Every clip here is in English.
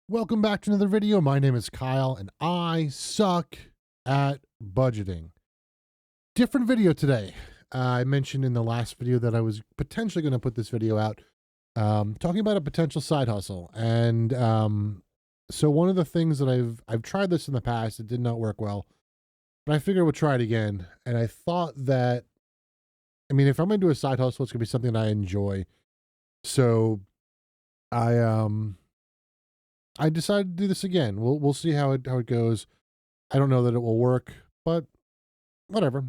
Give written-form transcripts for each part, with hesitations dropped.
Welcome back to another video. My name is Kyle and I suck at budgeting. Different video today. I mentioned in the last video that I was potentially going to put this video out talking about a potential side hustle. And so one of the things that I've tried this in the past, it did not work well, but I figured we'll try it again. And I thought that, I mean, if I'm going to do a side hustle, it's going to be something that I enjoy. So I I decided to do this again. We'll see how it goes. I don't know that it will work, but whatever.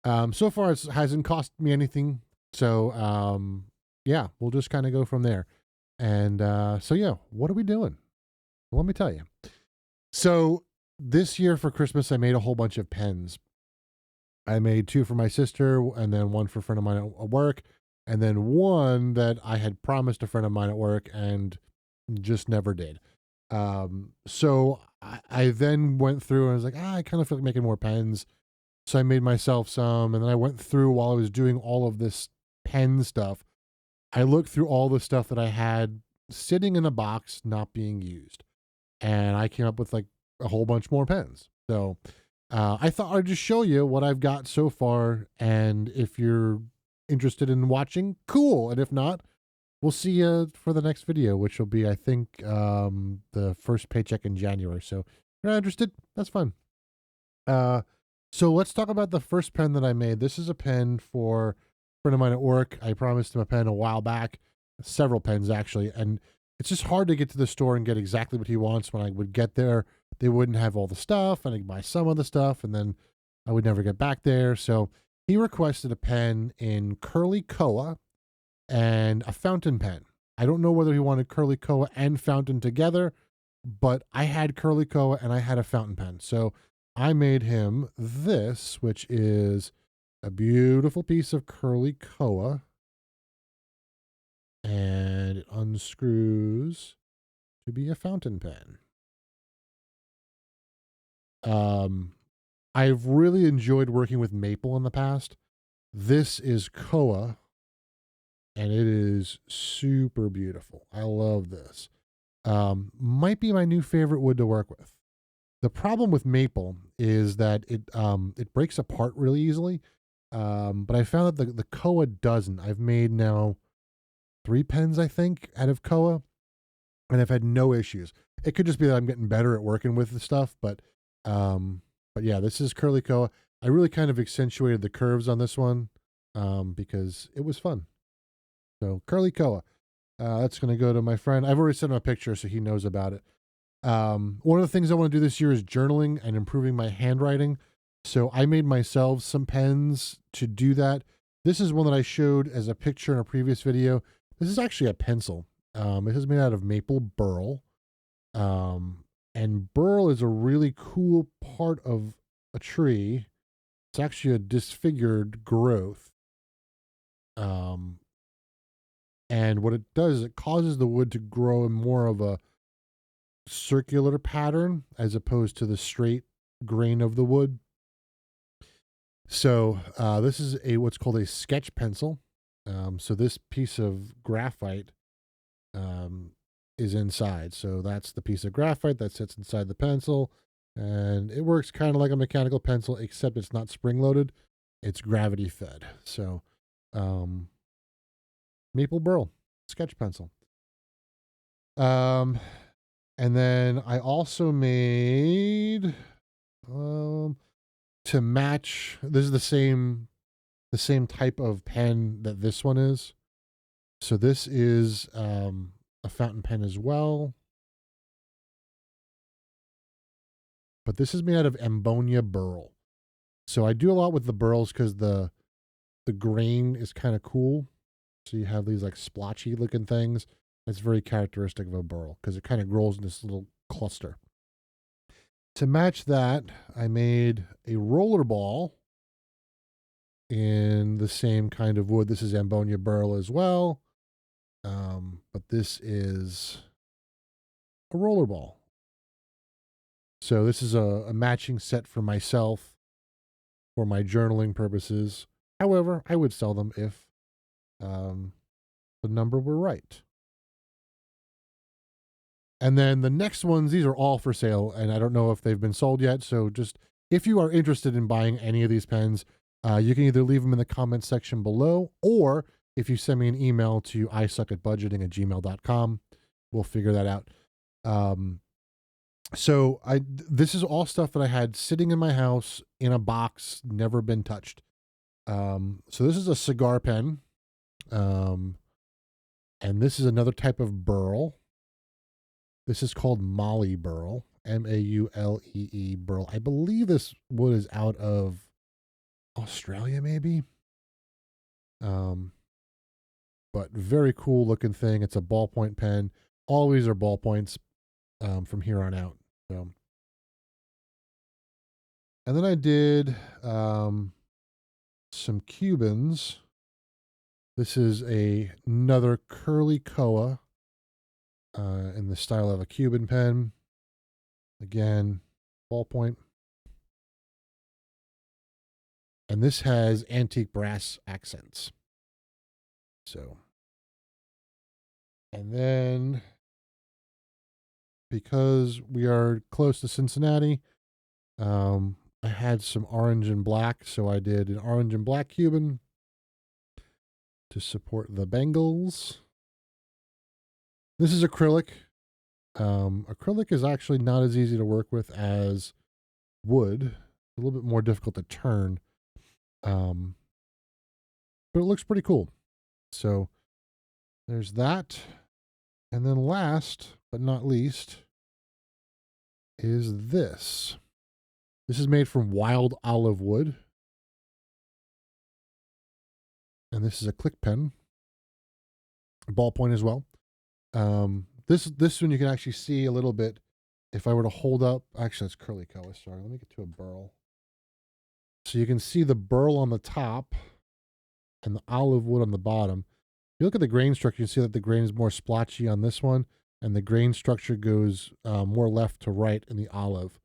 So far it hasn't cost me anything. So yeah, we'll just kind of go from there. And so yeah, what are we doing? Well, let me tell you. So this year for Christmas, I made a whole bunch of pens. I made two for my sister, and then one for a friend of mine at work, and then one that I had promised a friend of mine at work and just never did. So I then went through and I was like, I kind of feel like making more pens. So I made myself some, and then I went through while I was doing all of this pen stuff. I looked through all the stuff that I had sitting in a box, not being used, and I came up with like a whole bunch more pens. So I thought I'd just show you what I've got so far, and if you're interested in watching, cool. And if not, we'll see you for the next video, which will be, I think, the first paycheck in January. So if you're not interested, that's fine. Uh, so let's talk about the first pen that I made. This is a pen for a friend of mine at work. I promised him a pen a while back, several pens actually, and it's just hard to get to the store and get exactly what he wants. When I would get there, they wouldn't have all the stuff, and I'd buy some of the stuff, and then I would never get back there. So he requested a pen in Curly Koa and a fountain pen. I don't know whether he wanted Curly Koa and fountain together, but I had Curly Koa and I had a fountain pen. So I made him this, which is a beautiful piece of Curly Koa, and it unscrews to be a fountain pen. Um, I've really enjoyed working with maple in the past. This is Koa, and it is super beautiful. I love this. Might be my new favorite wood to work with. The problem with maple is that it breaks apart really easily. But I found that the Koa doesn't. I've made now 3 pens, I think, out of Koa, and I've had no issues. It could just be that I'm getting better at working with the stuff, but yeah, this is Curly Koa. I really kind of accentuated the curves on this one, because it was fun. So Curly Koa. That's gonna go to my friend. I've already sent him a picture, so he knows about it. One of the things I want to do this year is journaling and improving my handwriting. So I made myself some pens to do that. This is one that I showed as a picture in a previous video. This is actually a pencil. It is made out of maple burl. And burl is a really cool part of a tree. It's actually a disfigured growth. Um, and what it does is it causes the wood to grow in more of a circular pattern as opposed to the straight grain of the wood. So this is a what's called a sketch pencil. So this piece of graphite um, is inside. So that's the piece of graphite that sits inside the pencil, and it works kind of like a mechanical pencil, except it's not spring loaded; it's gravity fed. So um, maple burl sketch pencil. Um, and then I also made to match. This is the same type of pen that this one is. So this is a fountain pen as well, but this is made out of ammonia burl. So I do a lot with the burls because the grain is kind of cool. So you have these like splotchy looking things. That's very characteristic of a burl because it kind of grows in this little cluster. To match that, I made a roller ball in the same kind of wood. This is ammonia burl as well. But this is a rollerball. So this is a matching set for myself for my journaling purposes. However, I would sell them if um, the number were right. And then the next ones, these are all for sale, and I don't know if they've been sold yet. So just if you are interested in buying any of these pens, you can either leave them in the comments section below, or if you send me an email to isuckatbudgeting@gmail.com, we'll figure that out. So this is all stuff that I had sitting in my house in a box, never been touched. So this is a cigar pen. And this is another type of burl. This is called Maule burl, Maulee burl. I believe this wood is out of Australia, maybe. But very cool looking thing. It's a ballpoint pen. Always are ballpoints from here on out. So, and then I did some Cubans. This is another curly koa in the style of a Cuban pen. Again, ballpoint. And this has antique brass accents. So, and then because we are close to Cincinnati, I had some orange and black, so I did an orange and black Cuban to support the Bengals. This is acrylic. Acrylic is actually not as easy to work with as wood. A little bit more difficult to turn. But it looks pretty cool. So there's that. And then last but not least is this. This is made from wild olive wood. And this is a click pen. Ballpoint as well. This one you can actually see a little bit. If I were to hold up, actually it's curly koa, sorry. Let me get to a burl. So you can see the burl on the top and the olive wood on the bottom. If you look at the grain structure, you see that the grain is more splotchy on this one, and the grain structure goes more left to right in the olive.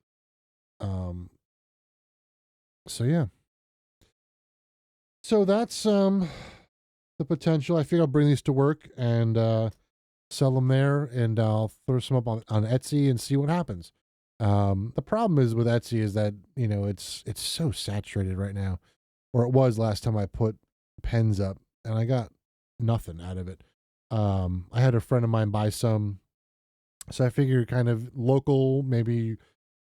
So yeah. So that's the potential. I think I'll bring these to work and sell them there, and I'll throw some up on Etsy and see what happens. The problem is with Etsy is that, you know, it's so saturated right now, or it was last time I put pens up, and I got nothing out of it. I had a friend of mine buy some, so I figured kind of local, maybe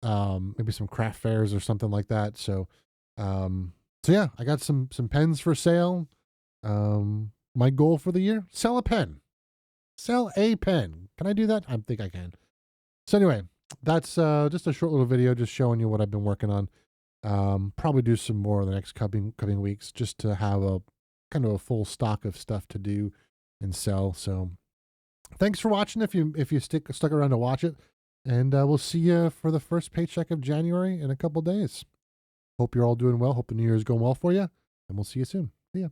some craft fairs or something like that. So yeah, I got some pens for sale. My goal for the year: sell a pen. Sell a pen. Can I do that? I think I can. So anyway, that's just a short little video just showing you what I've been working on. Probably do some more in the next coming weeks just to have a kind of a full stock of stuff to do and sell. So thanks for watching if you stuck around to watch it. And we'll see you for the first paycheck of January in a couple days. Hope you're all doing well. Hope the new year is going well for you. And we'll see you soon. See ya.